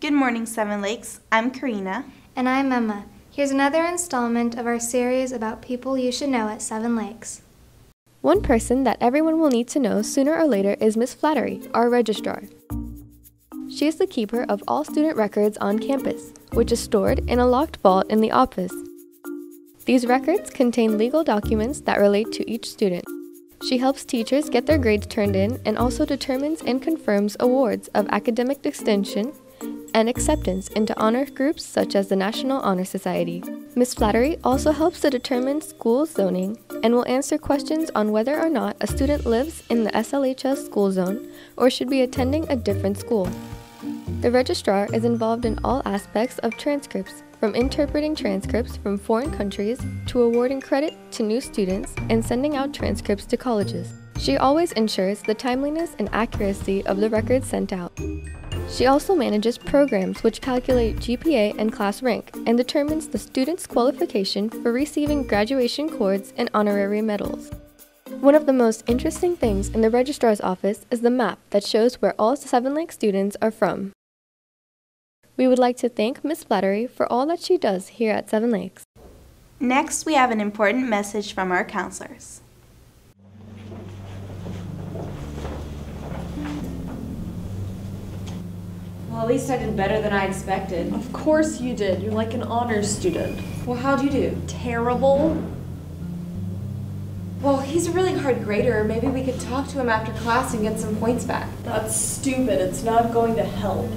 Good morning, Seven Lakes. I'm Karina. And I'm Emma. Here's another installment of our series about people you should know at Seven Lakes. One person that everyone will need to know sooner or later is Miss Flattery, our registrar. She is the keeper of all student records on campus, which is stored in a locked vault in the office. These records contain legal documents that relate to each student. She helps teachers get their grades turned in and also determines and confirms awards of academic distinction and acceptance into honor groups such as the National Honor Society. Ms. Flattery also helps to determine school zoning and will answer questions on whether or not a student lives in the SLHS school zone or should be attending a different school. The registrar is involved in all aspects of transcripts, from interpreting transcripts from foreign countries to awarding credit to new students and sending out transcripts to colleges. She always ensures the timeliness and accuracy of the records sent out. She also manages programs which calculate GPA and class rank and determines the student's qualification for receiving graduation cords and honorary medals. One of the most interesting things in the registrar's office is the map that shows where all Seven Lakes students are from. We would like to thank Ms. Flattery for all that she does here at Seven Lakes. Next, we have an important message from our counselors. Well, at least I did better than I expected. Of course you did. You're like an honors student. Well, how'd you do? Terrible. Well, he's a really hard grader. Maybe we could talk to him after class and get some points back. That's stupid. It's not going to help.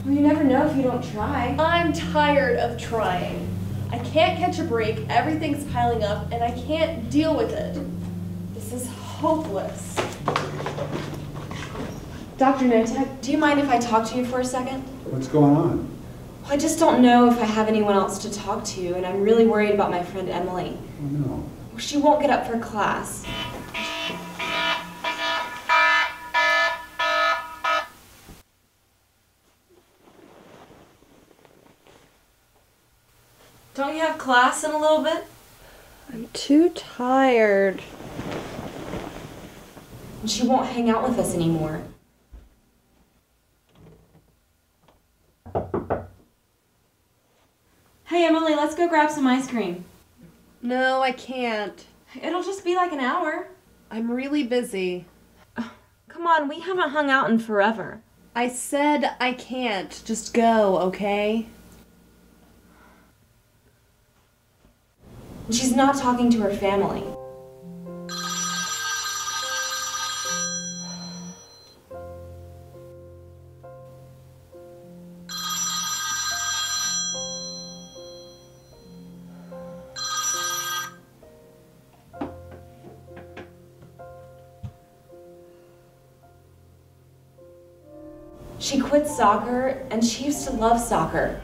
Well, you never know if you don't try. I'm tired of trying. I can't catch a break, everything's piling up, and I can't deal with it. This is hopeless. Dr. Notek, do you mind if I talk to you for a second? What's going on? Well, I just don't know if I have anyone else to talk to, and I'm really worried about my friend Emily. Oh, no. Well, she won't get up for class. Don't you have class in a little bit? I'm too tired. And she won't hang out with us anymore. Hey Emily, let's go grab some ice cream. No, I can't. It'll just be like an hour. I'm really busy. Come on, we haven't hung out in forever. I said I can't. Just go, okay? She's not talking to her family. She quit soccer, and she used to love soccer.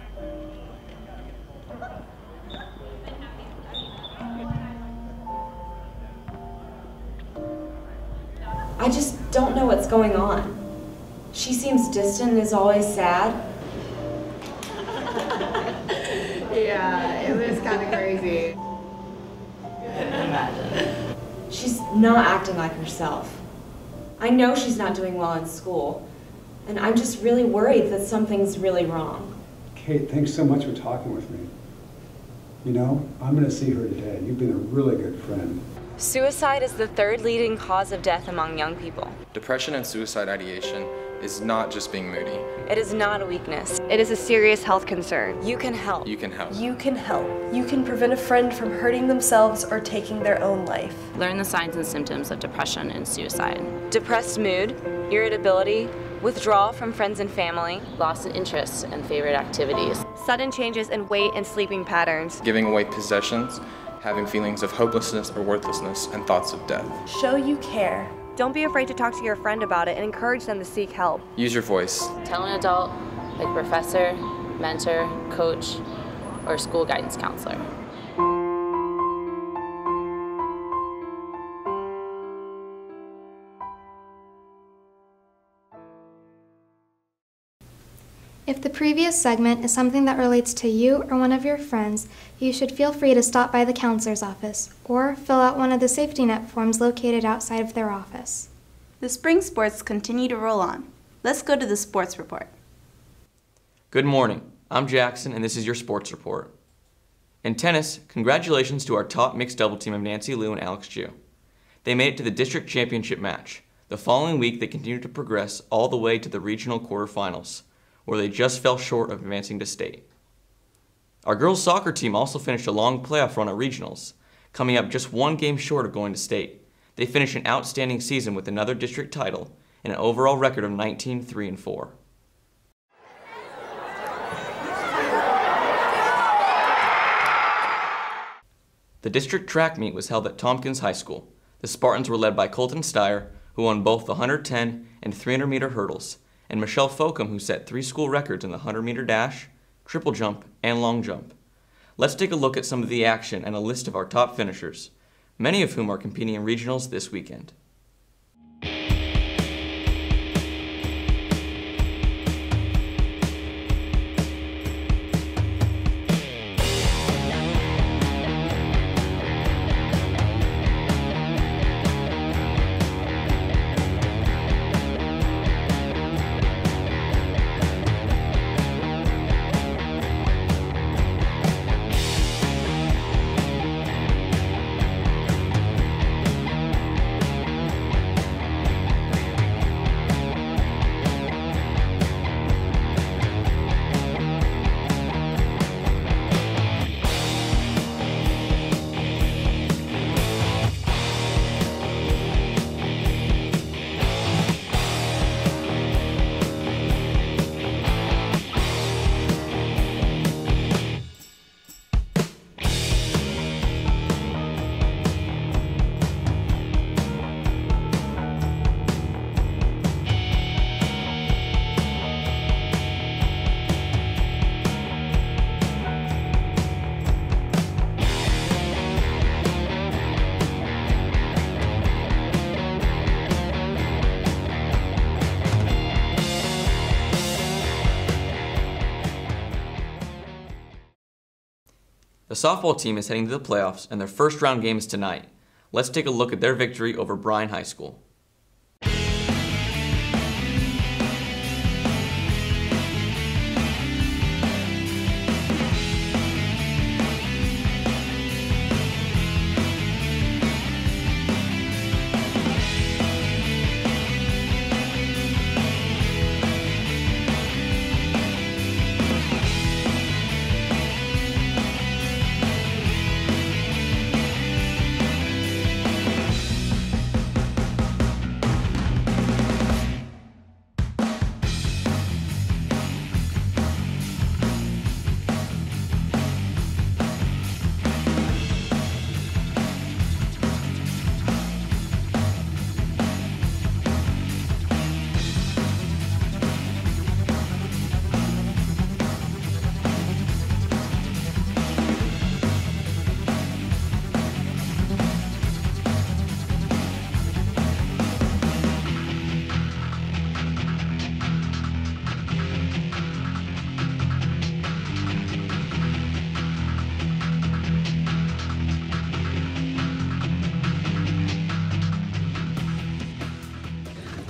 I just don't know what's going on. She seems distant and is always sad. Yeah, it was kind of crazy. Imagine. She's not acting like herself. I know she's not doing well in school, and I'm just really worried that something's really wrong. Kate, thanks so much for talking with me. You know, I'm going to see her today. You've been a really good friend. Suicide is the third leading cause of death among young people. Depression and suicide ideation is not just being moody. It is not a weakness. It is a serious health concern. You can help. You can help. You can help. You can prevent a friend from hurting themselves or taking their own life. Learn the signs and symptoms of depression and suicide. Depressed mood, irritability, withdrawal from friends and family, Loss in interest and favorite activities. Sudden changes in weight and sleeping patterns. Giving away possessions, having feelings of hopelessness or worthlessness, and thoughts of death. Show you care. Don't be afraid to talk to your friend about it and encourage them to seek help. Use your voice. Tell an adult, like professor, mentor, coach, or school guidance counselor. If the previous segment is something that relates to you or one of your friends, you should feel free to stop by the counselor's office or fill out one of the safety net forms located outside of their office. The spring sports continue to roll on. Let's go to the sports report. Good morning. I'm Jackson, and this is your sports report. In tennis, congratulations to our top mixed double team of Nancy Liu and Alex Ju. They made it to the district championship match. The following week, they continued to progress all the way to the regional quarterfinals, where they just fell short of advancing to state. Our girls soccer team also finished a long playoff run at regionals, coming up just one game short of going to state. They finished an outstanding season with another district title and an overall record of 19-3-4. The district track meet was held at Tompkins High School. The Spartans were led by Colton Steyer, who won both the 110 and 300-meter hurdles, and Michelle Fokum, who set 3 school records in the 100-meter dash, triple jump, and long jump. Let's take a look at some of the action and a list of our top finishers, many of whom are competing in regionals this weekend. The softball team is heading to the playoffs, and their first round game is tonight. Let's take a look at their victory over Bryan High School.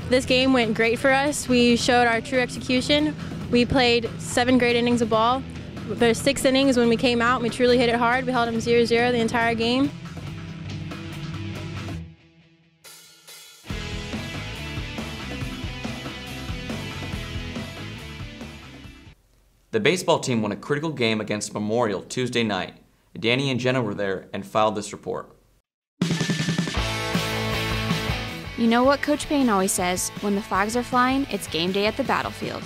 This game went great for us. We showed our true execution. We played 7 great innings of ball. There's 6 innings when we came out, and we truly hit it hard. We held them 0-0 the entire game. The baseball team won a critical game against Memorial Tuesday night. Danny and Jenna were there and filed this report. You know what Coach Payne always says, when the flags are flying, it's game day at the battlefield.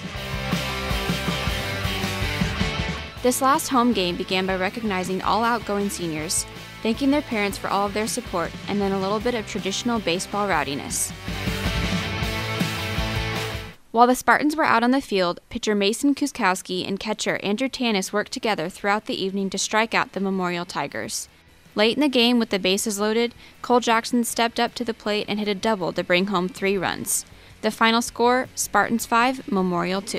This last home game began by recognizing all outgoing seniors, thanking their parents for all of their support, and then a little bit of traditional baseball rowdiness. While the Spartans were out on the field, pitcher Mason Kuskowski and catcher Andrew Tanis worked together throughout the evening to strike out the Memorial Tigers. Late in the game, with the bases loaded, Cole Jackson stepped up to the plate and hit a double to bring home 3 runs. The final score, Spartans 5, Memorial 2.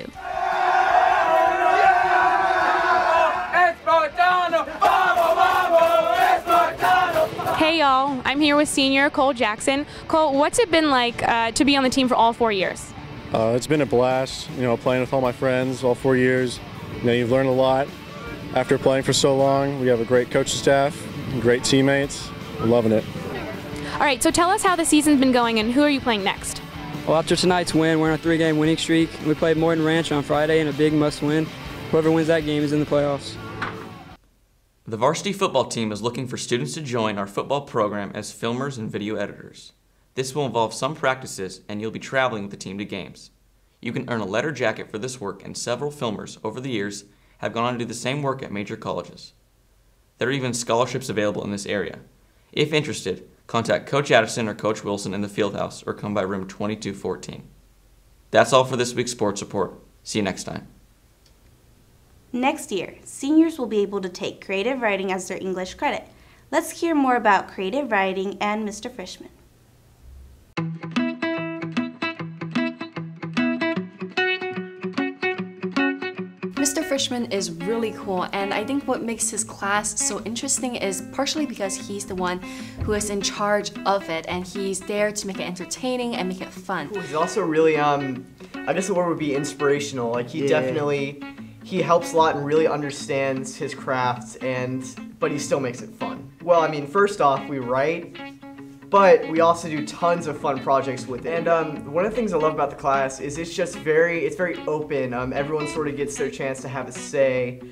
Hey y'all, I'm here with senior Cole Jackson. Cole, what's it been like to be on the team for all 4 years? It's been a blast, playing with all my friends all 4 years. You've learned a lot after playing for so long. We have a great coaching staff, great teammates. I'm loving it. All right, so tell us how the season's been going and who are you playing next? Well, after tonight's win, we're on a 3-game winning streak. We played Morton Ranch on Friday in a big must-win. Whoever wins that game is in the playoffs. The varsity football team is looking for students to join our football program as filmers and video editors. This will involve some practices, and you'll be traveling with the team to games. You can earn a letter jacket for this work, and several filmers over the years have gone on to do the same work at major colleges. There are even scholarships available in this area. If interested, contact Coach Addison or Coach Wilson in the Fieldhouse or come by room 2214. That's all for this week's Sports Report. See you next time. Next year, seniors will be able to take creative writing as their English credit. Let's hear more about creative writing and Mr. Frischman. Mr. Frischman is really cool, and I think what makes his class so interesting is partially because he's the one who is in charge of it, and he's there to make it entertaining and make it fun. He's also really, I guess the word would be inspirational. Like, he definitely, he helps a lot and really understands his craft, but he still makes it fun. Well, I mean, first off, we write, but we also do tons of fun projects with it. And one of the things I love about the class is it's very open. Everyone sort of gets their chance to have a say.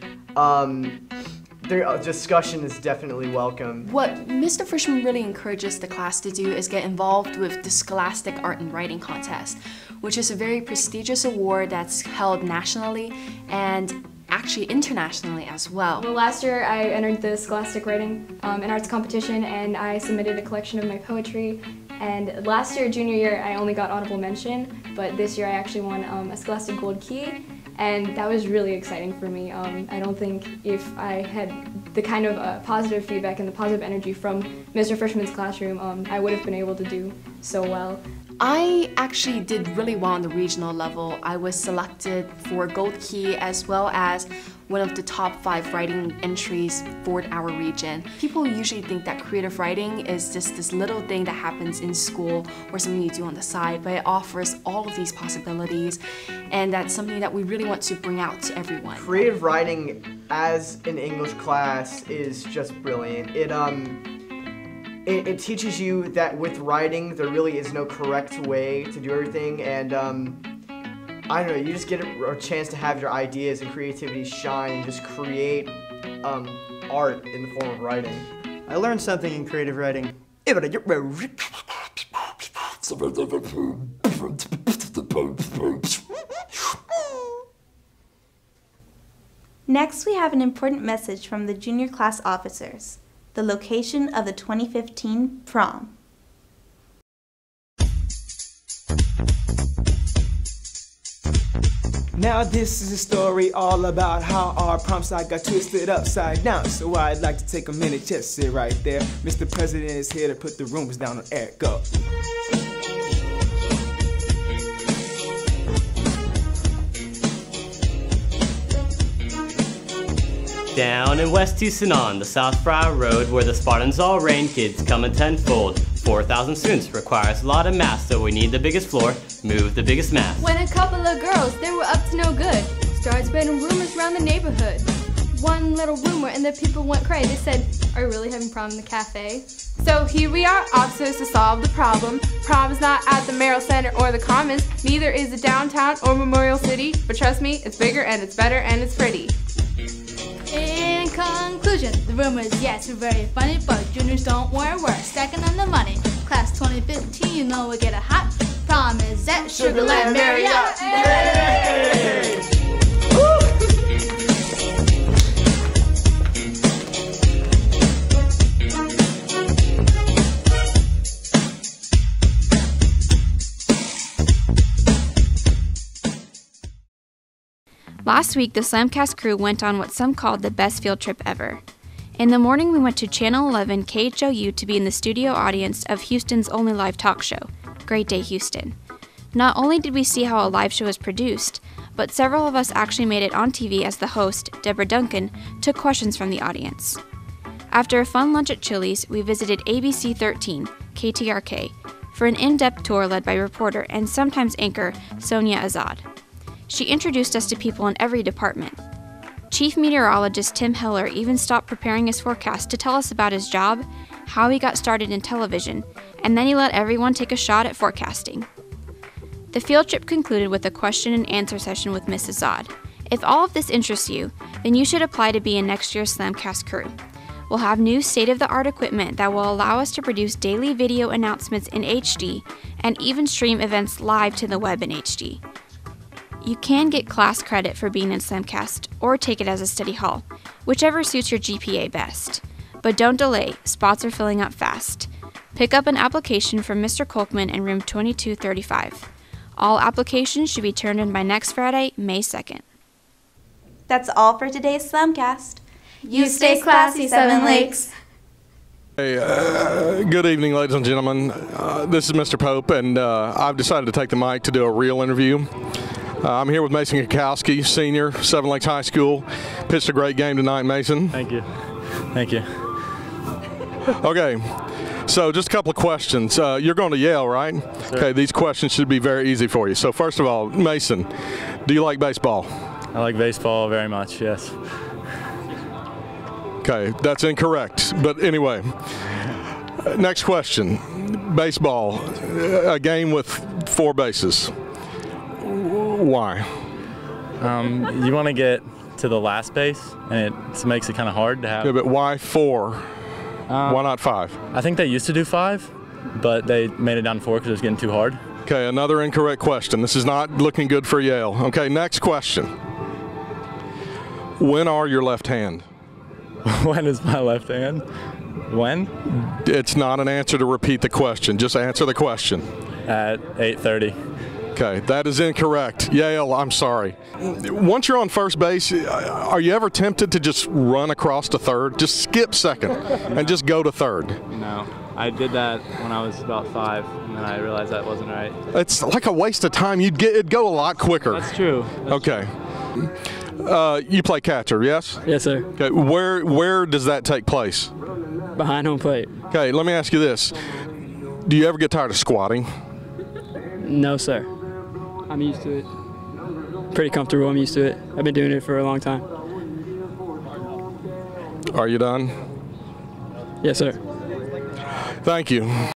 Their discussion is definitely welcome. What Mr. Frischman really encourages the class to do is get involved with the Scholastic Art and Writing Contest, which is a very prestigious award that's held nationally and actually internationally as well. Well, last year I entered the Scholastic Writing and Arts competition, and I submitted a collection of my poetry. And last year, junior year, I only got honorable mention, but this year I actually won a Scholastic Gold Key, and that was really exciting for me. I don't think if I had the kind of positive feedback and the positive energy from Mr. Frischman's classroom, I would have been able to do so well. I actually did really well on the regional level. I was selected for Gold Key as well as one of the top 5 writing entries for our region. People usually think that creative writing is just this little thing that happens in school or something you do on the side, but it offers all of these possibilities, and that's something that we really want to bring out to everyone. Creative writing as an English class is just brilliant. It teaches you that with writing, there really is no correct way to do everything, and I don't know, you just get a chance to have your ideas and creativity shine and just create art in the form of writing. I learned something in creative writing. Next, we have an important message from the junior class officers. The location of the 2015 prom. Now this is a story all about how our prom site got twisted upside down. So I'd like to take a minute, just sit right there. Mr. President is here to put the rumors down on air. Go. Down in West Houston on the South Friar Road, where the Spartans all reign, kids come in tenfold. 4,000 students requires a lot of math, so we need the biggest floor, move the biggest math. When a couple of girls, they were up to no good, started spreading rumors around the neighborhood. One little rumor and the people went crazy. They said, "Are you really having prom in the cafe?" So here we are, officers, to solve the problem. Prom is not at the Merrill Center or the Commons, neither is it downtown or Memorial City, but trust me, it's bigger and it's better and it's pretty. In conclusion, the rumors, yes, are very funny, but juniors don't worry, we're stacking on the money. Class 2015, you know we get a hot prom is at Sugarland Marriott. Hey! Last week, the SLAMCast crew went on what some called the best field trip ever. In the morning, we went to Channel 11 KHOU to be in the studio audience of Houston's only live talk show, Great Day Houston. Not only did we see how a live show is produced, but several of us actually made it on TV as the host, Deborah Duncan, took questions from the audience. After a fun lunch at Chili's, we visited ABC 13, KTRK, for an in-depth tour led by reporter and sometimes anchor Sonia Azad. She introduced us to people in every department. Chief Meteorologist Tim Heller even stopped preparing his forecast to tell us about his job, how he got started in television, and then he let everyone take a shot at forecasting. The field trip concluded with a question and answer session with Mrs. Zodd. If all of this interests you, then you should apply to be in next year's SLAMCast crew. We'll have new state-of-the-art equipment that will allow us to produce daily video announcements in HD and even stream events live to the web in HD. You can get class credit for being in SLAMCast or take it as a study hall, whichever suits your GPA best. But don't delay, spots are filling up fast. Pick up an application from Mr. Kolkman in room 2235. All applications should be turned in by next Friday, May 2nd. That's all for today's SLAMcast. You stay classy, Seven Lakes. Hey, good evening, ladies and gentlemen. This is Mr. Pope, and I've decided to take the mic to do a real interview. I'm here with Mason Kukowski, senior, Seven Lakes High School. Pitched a great game tonight, Mason. Thank you. Thank you. Okay, so just a couple of questions. You're going to Yale, right? Sure. Okay, these questions should be very easy for you. So first of all, Mason, do you like baseball? I like baseball very much, yes. Okay, that's incorrect. But anyway, next question. Baseball, a game with 4 bases. Why? You want to get to the last base, and it makes it kind of hard to have. Yeah, but why 4? Why not 5? I think they used to do 5, but they made it down to 4 because it was getting too hard. Okay, another incorrect question. This is not looking good for Yale. Okay, next question. When are your left hand? When is my left hand? When? It's not an answer to repeat the question. Just answer the question. At 8:30. Okay, that is incorrect. Yale, I'm sorry. Once you're on first base, are you ever tempted to just run across to third? Just skip second and just go to third. No, I did that when I was about 5, and then I realized that wasn't right. It's like a waste of time. It'd go a lot quicker. That's true. Okay. You play catcher, yes? Yes, sir. Okay. Where does that take place? Behind home plate. Okay, let me ask you this. Do you ever get tired of squatting? No, sir. I'm used to it. Pretty comfortable. I'm used to it. I've been doing it for a long time. Are you done? Yes, sir. Thank you.